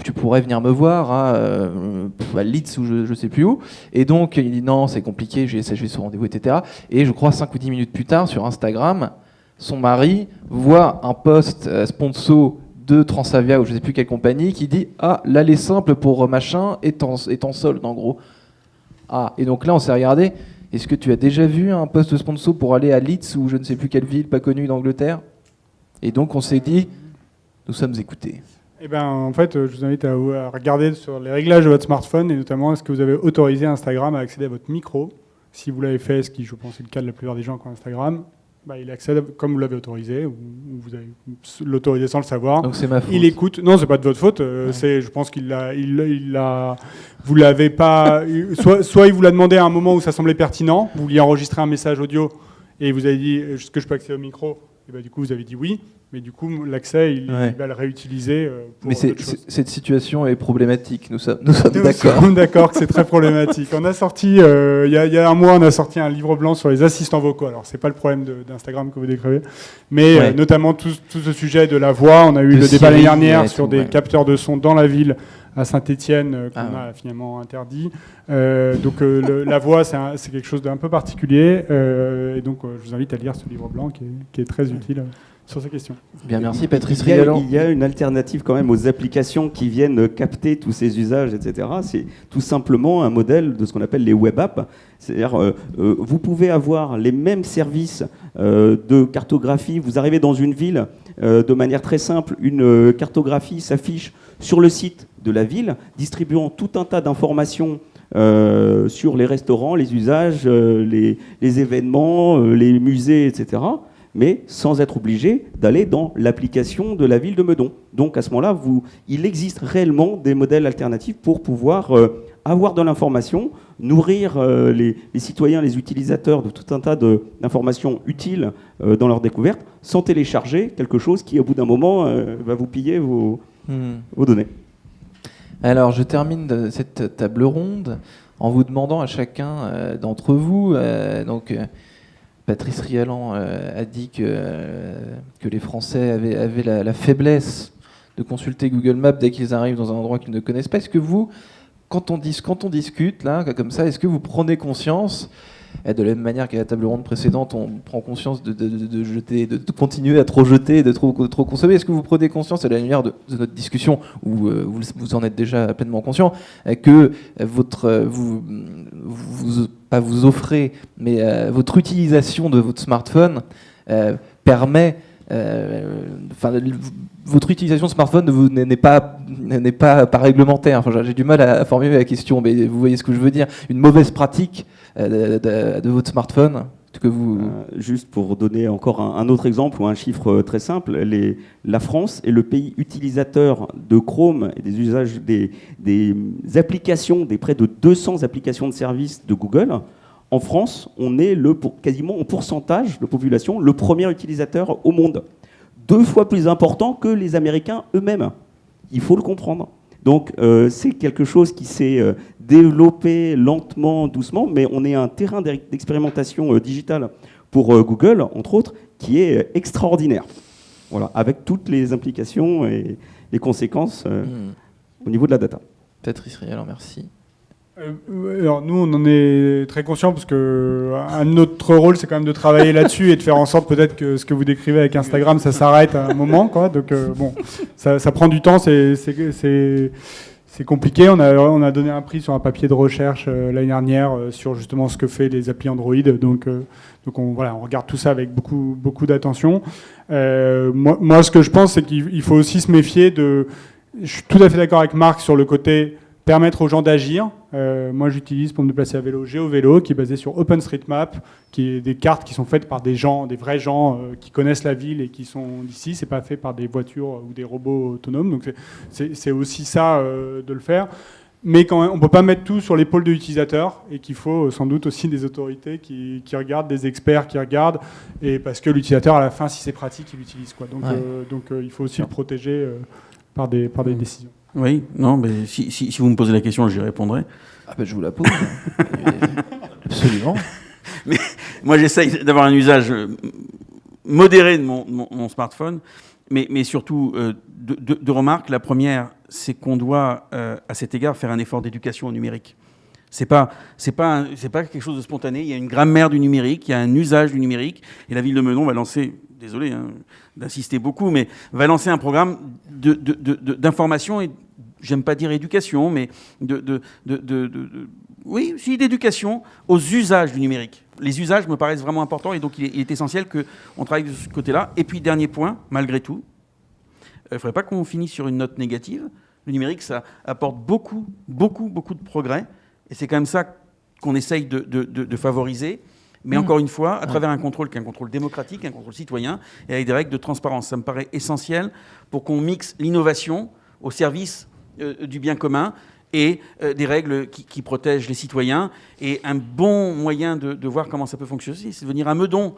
tu pourrais venir me voir à Leeds ou je sais plus où. Et donc il dit non, c'est compliqué, j'ai ce rendez-vous, etc. Et je crois 5 ou 10 minutes plus tard, sur Instagram, son mari voit un post sponsor de Transavia ou je sais plus quelle compagnie qui dit l'aller simple pour machin est en solde en gros. Et donc là on s'est regardé. Est-ce que tu as déjà vu un post sponsor pour aller à Leeds ou je ne sais plus quelle ville pas connue d'Angleterre? Et donc on s'est dit, nous sommes écoutés. Eh ben, en fait, je vous invite à regarder sur les réglages de votre smartphone et notamment est-ce que vous avez autorisé Instagram à accéder à votre micro. Si vous l'avez fait, ce qui je pense est le cas de la plupart des gens qui ont Instagram, il accède comme vous l'avez autorisé ou vous avez l'autorisé sans le savoir. Donc c'est ma faute. Il écoute. Non, c'est pas de votre faute. Je pense qu'il vous l'avez pas. Soit il vous l'a demandé à un moment où ça semblait pertinent. Vous vouliez enregistrer un message audio et vous avez dit est-ce que je peux accéder au micro? Et du coup, vous avez dit oui, mais du coup, l'accès, il va le réutiliser pour autre chose. Cette situation est problématique, nous sommes d'accord. Nous sommes d'accord que c'est très problématique. On a sorti, il y a un mois, on a sorti un livre blanc sur les assistants vocaux. Alors, c'est pas le problème d'Instagram que vous décrivez, mais notamment tout ce sujet de la voix. On a eu le débat l'année dernière sur des capteurs de son dans la ville à Saint-Étienne qu'on a finalement interdit. La voix, c'est quelque chose d'un peu particulier. Et donc, je vous invite à lire ce livre blanc qui est très utile sur ces questions. Bien, merci Patrice Rialan. Il y a une alternative quand même aux applications qui viennent capter tous ces usages, etc. C'est tout simplement un modèle de ce qu'on appelle les web apps. C'est-à-dire, vous pouvez avoir les mêmes services de cartographie. Vous arrivez dans une ville, de manière très simple, une cartographie s'affiche sur le site de la ville, distribuant tout un tas d'informations sur les restaurants, les usages, les événements, les musées, etc., mais sans être obligé d'aller dans l'application de la ville de Meudon. Donc à ce moment-là, il existe réellement des modèles alternatifs pour pouvoir avoir de l'information, nourrir les citoyens, les utilisateurs de tout un tas d'informations utiles dans leur découverte, sans télécharger quelque chose qui, au bout d'un moment, va vous piller vos données. Alors, je termine cette table ronde en vous demandant à chacun d'entre vous, Patrice Rialan a dit que les Français avaient la faiblesse de consulter Google Maps dès qu'ils arrivent dans un endroit qu'ils ne connaissent pas. Est-ce que vous, quand on discute là, comme ça, est-ce que vous prenez conscience, de la même manière qu'à la table ronde précédente, on prend conscience de jeter, de continuer à trop jeter, de trop consommer. Est-ce que vous prenez conscience, à la lumière de notre discussion, où vous en êtes déjà pleinement conscient, que pas vous offrez, mais votre utilisation de votre smartphone permet... votre utilisation de smartphone n'est pas réglementaire. Enfin, j'ai du mal à formuler la question, mais vous voyez ce que je veux dire. Une mauvaise pratique de votre smartphone que vous... Juste pour donner encore un autre exemple ou un chiffre très simple, la France est le pays utilisateur de Chrome et des usages des applications, des près de 200 applications de services de Google. En France, on est quasiment en pourcentage de population le premier utilisateur au monde. 2 fois plus important que les Américains eux-mêmes. Il faut le comprendre. Donc c'est quelque chose qui s'est développé lentement, doucement, mais on est un terrain d'expérimentation digitale pour Google, entre autres, qui est extraordinaire. Voilà, avec toutes les implications et les conséquences au niveau de la data. Patrice Rialan, merci. Alors nous, on en est très conscients parce que notre rôle, c'est quand même de travailler là-dessus et de faire en sorte peut-être que ce que vous décrivez avec Instagram, ça s'arrête à un moment, quoi. Donc bon, ça prend du temps, c'est compliqué. On a donné un prix sur un papier de recherche l'année dernière sur justement ce que fait les applis Android. Donc on regarde tout ça avec beaucoup d'attention. Moi, ce que je pense, c'est qu'il faut aussi se méfier de... Je suis tout à fait d'accord avec Marc sur le côté permettre aux gens d'agir. Moi, j'utilise pour me déplacer à vélo GeoVélo, qui est basé sur OpenStreetMap, qui est des cartes qui sont faites par des vrais gens qui connaissent la ville et qui sont d'ici. C'est pas fait par des voitures ou des robots autonomes. Donc c'est aussi ça de le faire. Mais quand même, on peut pas mettre tout sur l'épaule de l'utilisateur et qu'il faut sans doute aussi des autorités qui regardent, des experts qui regardent, et parce que l'utilisateur à la fin, si c'est pratique, il l'utilise, quoi. Donc il faut aussi le protéger par des décisions. Oui, non, mais si vous me posez la question, j'y répondrai. Ah ben je vous la pose. Absolument. Mais moi, j'essaye d'avoir un usage modéré de mon smartphone, mais surtout deux remarques. La première, c'est qu'on doit, à cet égard, faire un effort d'éducation au numérique. C'est pas quelque chose de spontané. Il y a une grammaire du numérique, il y a un usage du numérique, et la ville de Meudon va lancer, désolé d'insister beaucoup, mais va lancer un programme d'information et, j'aime pas dire éducation, mais d'éducation aux usages du numérique. Les usages me paraissent vraiment importants, et donc il est essentiel qu'on travaille de ce côté-là. Et puis, dernier point, malgré tout, il ne faudrait pas qu'on finisse sur une note négative. Le numérique, ça apporte beaucoup de progrès, et c'est quand même ça qu'on essaye de favoriser. Mais encore une fois, à travers un contrôle qui est un contrôle démocratique, un contrôle citoyen, et avec des règles de transparence. Ça me paraît essentiel pour qu'on mixe l'innovation au service du bien commun et des règles qui protègent les citoyens. Et un bon moyen de voir comment ça peut fonctionner, c'est de venir à Meudon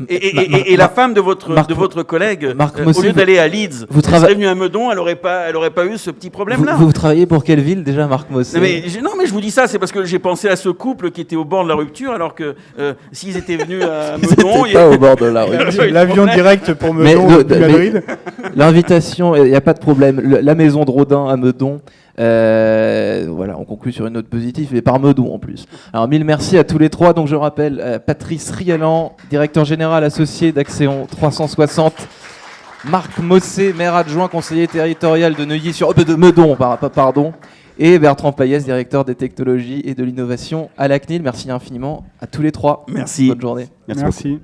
Et la femme de votre collègue, au lieu d'aller à Leeds, elle serait venue à Meudon, elle aurait pas eu ce petit problème-là. Vous travaillez pour quelle ville déjà, Marc Mossé? Non, mais je vous dis ça, c'est parce que j'ai pensé à ce couple qui était au bord de la rupture, alors que s'ils étaient venus à Meudon, ils pas au bord de la rupture. L'avion direct pour Meudon depuis Madrid. L'invitation, il n'y a pas de problème. La maison de Rodin à Meudon. Voilà, on conclut sur une note positive et par Meudon en plus. Alors 1000 merci à tous les trois. Donc je rappelle Patrice Rialan, directeur général associé d'Axéon 360, Marc Mossé, maire adjoint conseiller territorial de de Meudon, pardon, et Bertrand Payès, directeur des technologies et de l'innovation à la CNIL. Merci infiniment à tous les trois. Merci. Bonne journée. Merci.